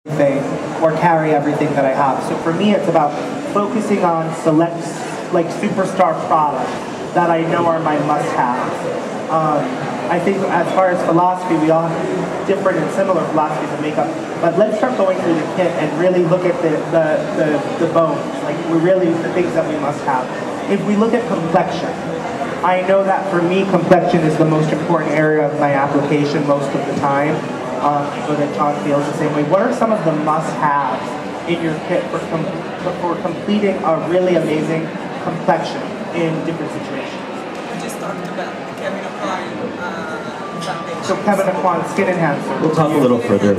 thing or carry everything that I have. So for me, it's about focusing on select, like, superstar products that I know are my must-haves. I think as far as philosophy, we all have different and similar philosophies of makeup, but let's start going through the kit and really look at the bones, like the things that we must have. If we look at complexion, I know that for me, complexion is the most important area of my application most of the time. So that John feels the same way. What are some of the must-haves in your kit for completing a really amazing complexion in different situations? We just talked about Kevin O'Connor foundation. So Kevin O'Connor skin enhancer. We'll talk a little further.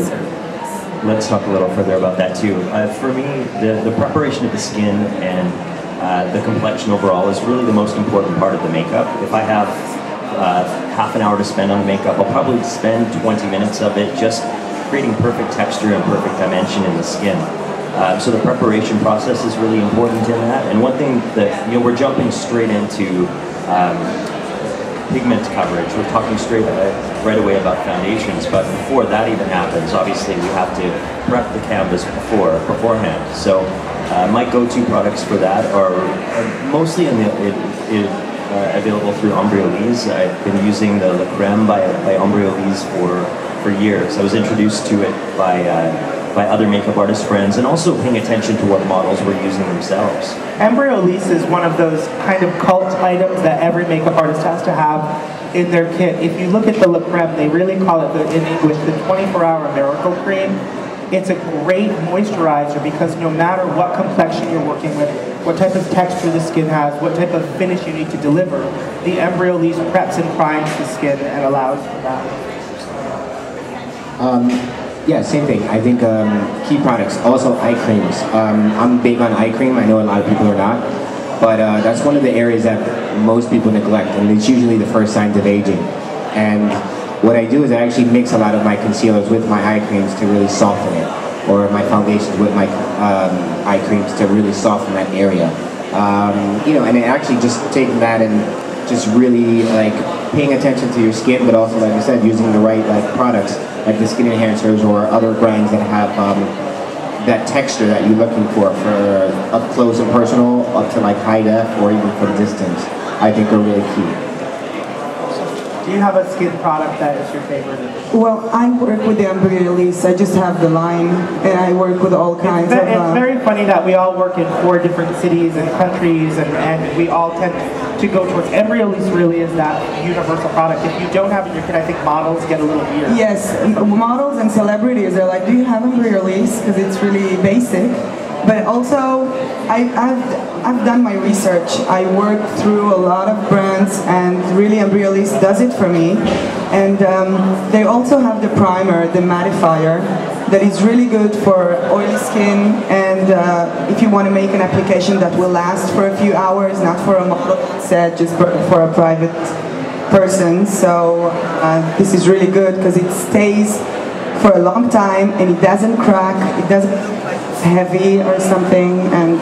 Let's talk a little further about that too. For me, the preparation of the skin and the complexion overall is really the most important part of the makeup. If I have half an hour to spend on the makeup, I'll probably spend 20 minutes of it just creating perfect texture and perfect dimension in the skin. So the preparation process is really important in that. And one thing that, we're jumping straight into pigment coverage. We're talking right away about foundations, but before that even happens, obviously we have to prep the canvas beforehand. So my go-to products for that are mostly available through Embryolisse. I've been using the Le Creme by Embryolisse for years. I was introduced to it by other makeup artist friends, and also paying attention to what models were using themselves. Embryolisse is one of those kind of cult items that every makeup artist has to have in their kit. If you look at the Le Creme, they really call it, in English, the 24-hour miracle cream. It's a great moisturizer because no matter what complexion you're working with, what type of texture the skin has, what type of finish you need to deliver, the Embryolisse preps and primes the skin and allows for that. Yeah, same thing. I think key products, also eye creams. I'm big on eye cream. I know a lot of people are not, but that's one of the areas that most people neglect, and it's usually the first signs of aging. And what I do is I actually mix a lot of my concealers with my eye creams to really soften it, or my foundations with my eye creams to really soften that area. And actually just taking that and just really like paying attention to your skin, but also, like I said, using the right products like the skin enhancers or other brands that have that texture that you're looking for up close and personal, up to like high def, or even from distance, I think are really key. Do you have a skin product that is your favorite? Well, I work with the Embryolisse. I just have the line, and I work with all kinds of... It's very funny that we all work in 4 different cities and countries, and we all tend to go towards... Embryolisse really is that universal product. If you don't have it in your kit, I think models get a little weird. Yes, models and celebrities are like, do you have Embryolisse? Because it's really basic. But also, I've done my research. I work through a lot of brands, and really Embryolisse does it for me. And they also have the primer, the mattifier, that is really good for oily skin, and if you want to make an application that will last for a few hours, not for a model set, just for a private person. So this is really good because it stays for a long time, and it doesn't crack, it doesn't look like it's heavy or something, and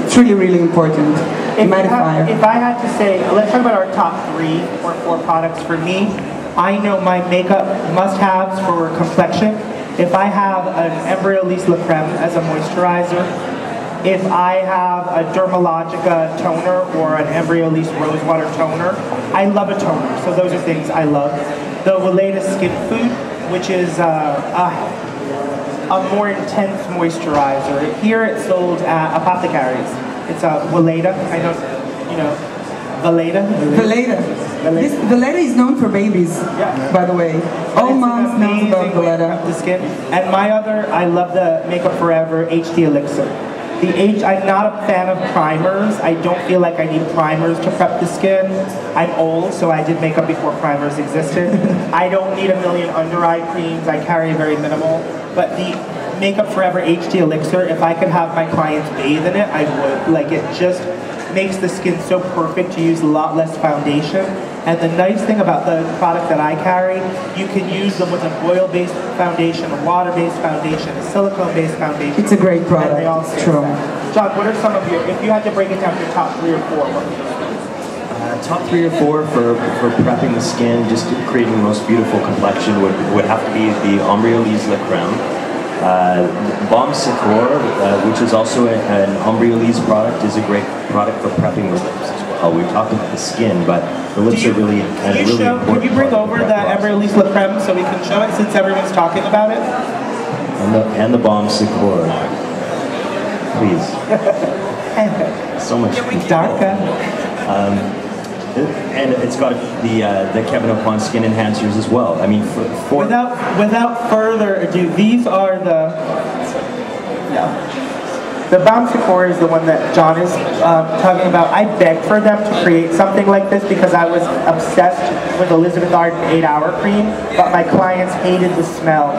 it's really, really important. If I had to say, let's talk about our top 3 or 4 products. For me, I know my makeup must-haves for complexion. If I have an Embryolisse Le Creme as a moisturizer, if I have a Dermalogica toner or an Embryolisse Rosewater toner, I love a toner, so those are things I love. The Weleda Skin Food, which is a more intense moisturizer. Here it's sold at Apothecaries. It's a Weleda. I know, Weleda. Weleda is known for babies, by the way. All moms know about Weleda. The skin. And my other, I love the Makeup Forever HD Elixir. I'm not a fan of primers. I don't feel like I need primers to prep the skin. I'm old, so I did makeup before primers existed. I don't need a million under-eye creams. I carry very minimal. But the Makeup Forever HD Elixir, if I could have my clients bathe in it, I would. Like, it just makes the skin so perfect to use a lot less foundation. And the nice thing about the product that I carry, you can use them with an oil-based foundation, a water-based foundation, a silicone-based foundation. It's a great product. And they all True. John, what are some of your, if you had to break it down to your top 3 or 4, what would you say? Top 3 or 4 for prepping the skin, just creating the most beautiful complexion would have to be the Embryolisse Le Creme. Balm Secor, which is also an Embryolisse product, is a great product for prepping the lips as well. We talked about the skin, but the lips are really important. Could you bring over the Embryolisse La Creme so we can show it, since everyone's talking about it? And the Balm Secor, please. So much darker. And it's got the Kevin Aucoin skin enhancers as well. I mean, without further ado, these are the Balm Secor is the one that John is talking about. I begged for them to create something like this because I was obsessed with Elizabeth Arden 8-hour cream, but my clients hated the smell.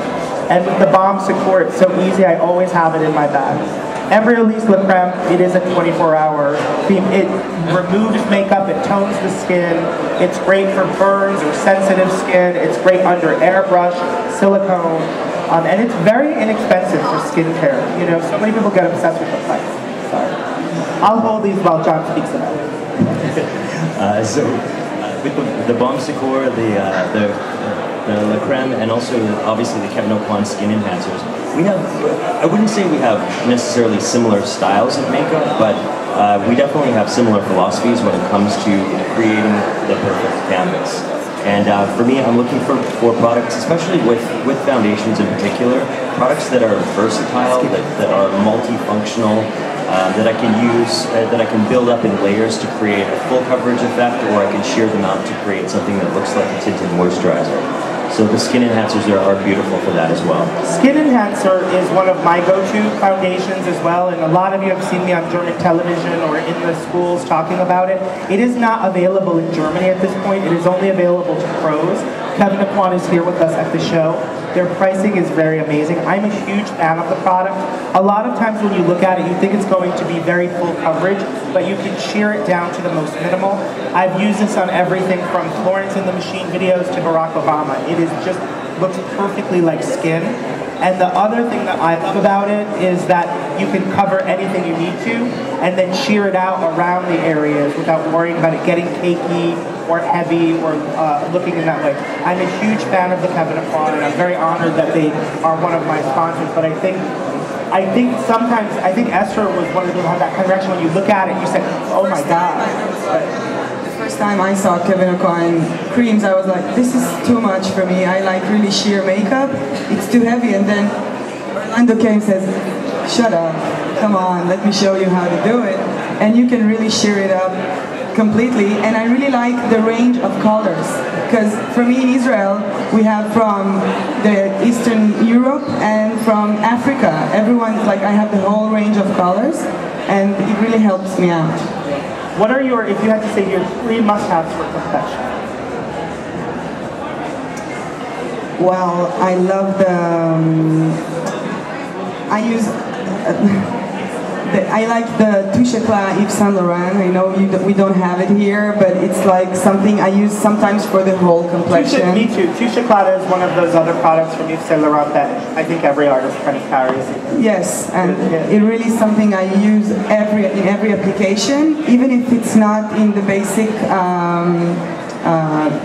And with the Balm Secor, it's so easy. I always have it in my bag. Embryolisse La Creme, it is a 24-hour cream. It removes makeup, it tones the skin. It's great for burns or sensitive skin. It's great under airbrush, silicone, and it's very inexpensive for skincare. You know, so many people get obsessed with the price. Sorry. I'll hold these while John speaks about it. With the Balm Secor, the La Creme, and also obviously the Kevin Aucoin skin enhancers, we have, I wouldn't say we have necessarily similar styles of makeup, but we definitely have similar philosophies when it comes to creating the perfect canvas. And for me, I'm looking for products, especially with foundations in particular, products that are versatile, that are multifunctional, that I can use, that I can build up in layers to create a full coverage effect, or I can shear them out to create something that looks like a tinted moisturizer. So the skin enhancers are beautiful for that as well. Skin enhancer is one of my go-to foundations as well, and a lot of you have seen me on German television or in the schools talking about it. It is not available in Germany at this point. It is only available to pros. Kevin Aucoin is here with us at the show. Their pricing is very amazing. I'm a huge fan of the product. A lot of times when you look at it, you think it's going to be very full coverage, but you can shear it down to the most minimal. I've used this on everything from Florence and the Machine videos to Barack Obama. It is just looks perfectly like skin. And the other thing that I love about it is that you can cover anything you need to and then shear it out around the areas without worrying about it getting cakey or heavy or looking in that way. I'm a huge fan of the Kevin Aucoin, and I'm very honored that they are one of my sponsors, but I think sometimes Esther was one of the people who had that kind of reaction when you look at it, you say, oh my God. The first time I saw Kevin Aucoin creams, I was like, this is too much for me. I like really sheer makeup. It's too heavy. And then Orlando came and says, shut up, come on, let me show you how to do it. And you can really sheer it up completely. And I really like the range of colors. Because for me in Israel, we have from the Eastern Europe and from Africa. Everyone's like, I have the whole range of colors. And it really helps me out. What are your, if you had to say, your 3 must-haves for perfection? Well, I love I like the Touche Éclat Yves Saint Laurent. I know we don't have it here, but it's like something I use sometimes for the whole complexion. Me too. Touche Éclat is one of those other products from Yves Saint Laurent that I think every artist kind of carries. Yes, and it really is something I use in every application, even if it's not in the basic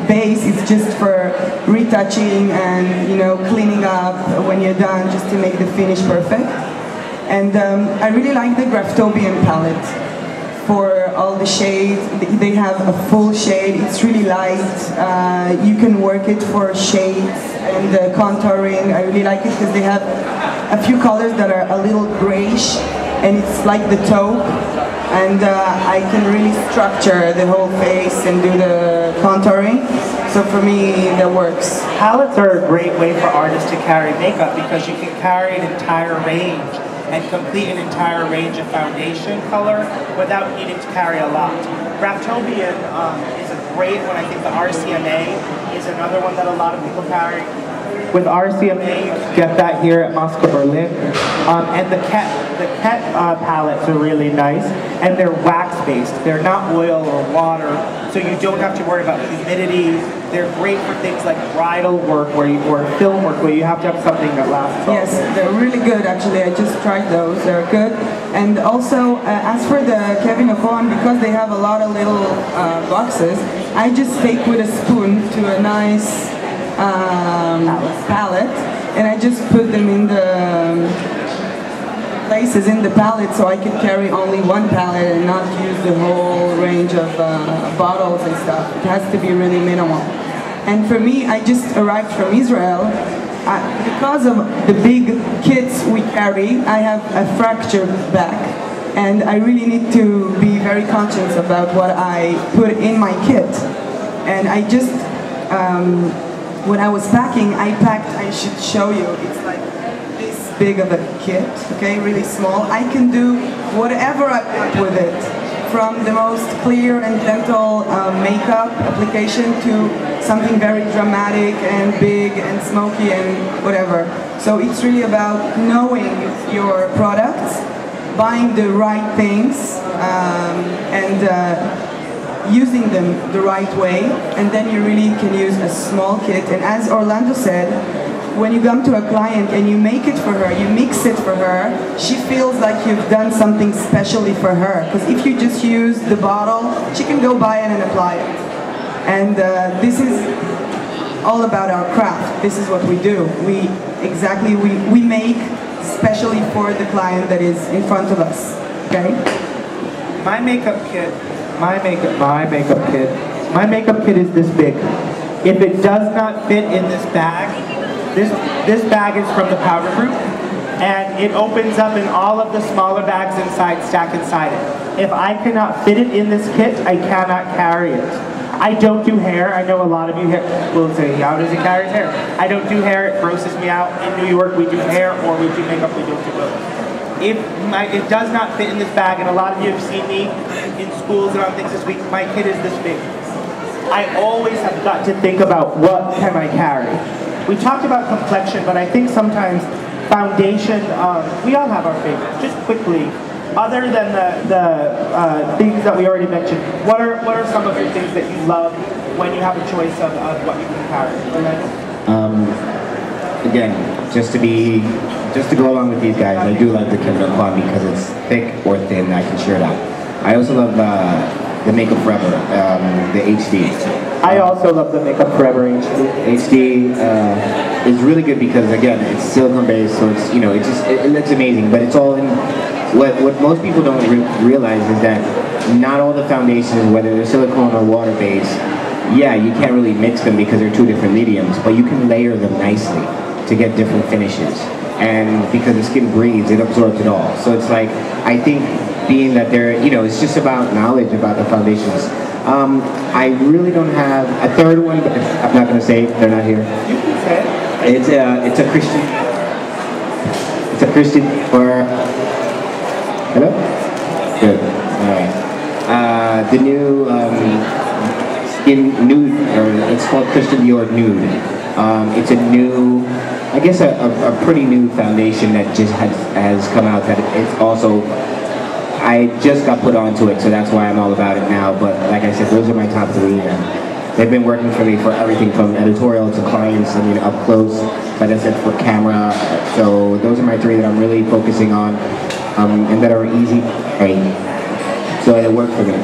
base. It's just for retouching and cleaning up when you're done, just to make the finish perfect. And I really like the Graftobian palette for all the shades. They have a full shade. It's really light. You can work it for shades and contouring. I really like it because they have a few colors that are a little grayish, and it's like the taupe. And I can really structure the whole face and do the contouring. So for me, that works. Palettes are a great way for artists to carry makeup because you can carry an entire range and complete an entire range of foundation color without needing to carry a lot. Graftobian is a great one. I think the RCMA is another one that a lot of people carry. With RCMA, you can get that here at Moscow, Berlin. And the Ket palettes are really nice, and they're wax-based. They're not oil or water, so you don't have to worry about humidity. They're great for things like bridal work or film work where you have to have something that lasts. Yes, they're really good actually. I just tried those. They're good. And also, as for the Kevin Aucoin, because they have a lot of little boxes, I just take with a spoon to a nice palette, and I just put them in the places in the palette so I could carry only one palette and not use the whole range of bottles and stuff. It has to be really minimal. And for me, I just arrived from Israel. Because of the big kits we carry, I have a fractured back. And I really need to be very conscious about what I put in my kit. And I just, when I was packing, I should show you, it's like this big of a kit, okay, really small. I can do whatever I want with it, from the most clear and gentle makeup application to something very dramatic and big and smoky and whatever. So it's really about knowing your products, buying the right things, and using them the right way, and then you really can use a small kit. And as Orlando said, when you come to a client and you make it for her, you mix it for her, she feels like you've done something specially for her. Because if you just use the bottle, she can go buy it and apply it. And this is all about our craft. This is what we do. We make especially for the client that is in front of us. Okay? My makeup kit is this big. If it does not fit in this bag, this bag is from the powder group, and it opens up in all of the smaller bags inside, stack inside it. If I cannot fit it in this kit, I cannot carry it. I don't do hair. I know a lot of you will say, how does he carry his hair? I don't do hair. It grosses me out. In New York, we do hair or we do makeup. We don't do both. If it does not fit in this bag, and a lot of you have seen me in schools and on things this week, my kit is this big. I always have got to think about what can I carry. We talked about complexion, but I think sometimes foundation, we all have our favorites. Just quickly, other than the things that we already mentioned, what are some of your things that you love when you have a choice of what you can carry? Again, just to go along with these guys, I do love the Keynote Quad because it's thick or thin. I can share that. I also love the Makeup Forever, the HD. I also love the Makeup Forever HD. HD is really good because again, it's silicone based, so it's it looks amazing. But it's all in what most people don't realize is that not all the foundations, whether they're silicone or water based, yeah, you can't really mix them because they're two different mediums. But you can layer them nicely to get different finishes. And because the skin breathes, it absorbs it all. So it's like, I think being that they're, it's just about knowledge about the foundations. I really don't have a third one, but I'm not going to say it. They're not here. You can say it. It's a Christian, or, hello? Good, all right. The new Skin Nude, or it's called Christian Dior Nude. It's a new, I guess a pretty new foundation that just has come out that it's also, I just got put onto it, so that's why I'm all about it now. But like I said, those are my top three. And they've been working for me for everything from editorial to clients, up close, like I said, for camera. So those are my three that I'm really focusing on, and that are easy, right? So it worked for me.